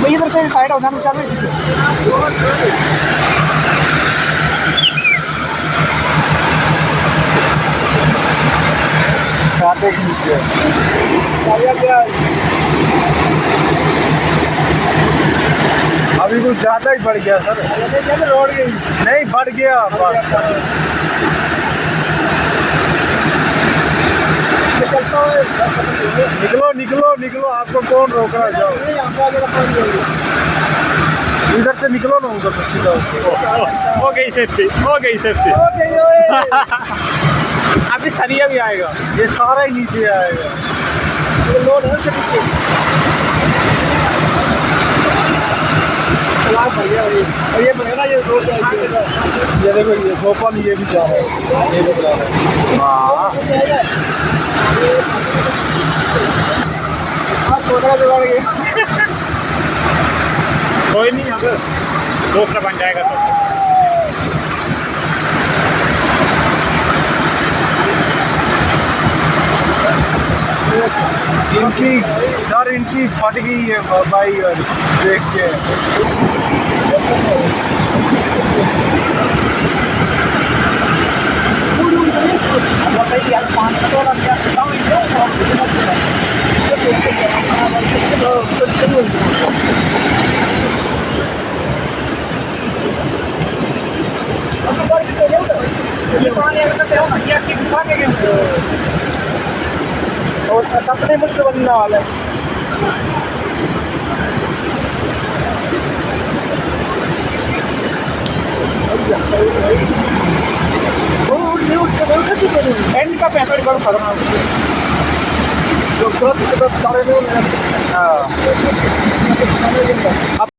इधर से साइड होना अभी कुछ ज़्यादा ही बढ़ गया सर। रोड गई नहीं बढ़ गया। निकलो निकलो निकलो, आपको कौन रोक रहा है? जाओ इधर से निकलो ना, उधर से सीधा। हो गई सेफ्टी, हो गई सेफ्टी। अभी सरिया भी आएगा, ये सारा ही नीचे आएगा। लोड है नीचे। ये बनेगा, ये रोड ये देखो, ये भोपाल, ये भी जा रहा है, ये भी जा रहा है। हाँ कोई नहीं, अब दूसरा बन जाएगा तो। इनकी सर, इनकी फट गई है भाई, देख के। और अपने मुश्किल बनने वाला है। एंड का पैसा बड़ा खतरनाक है। जो सारे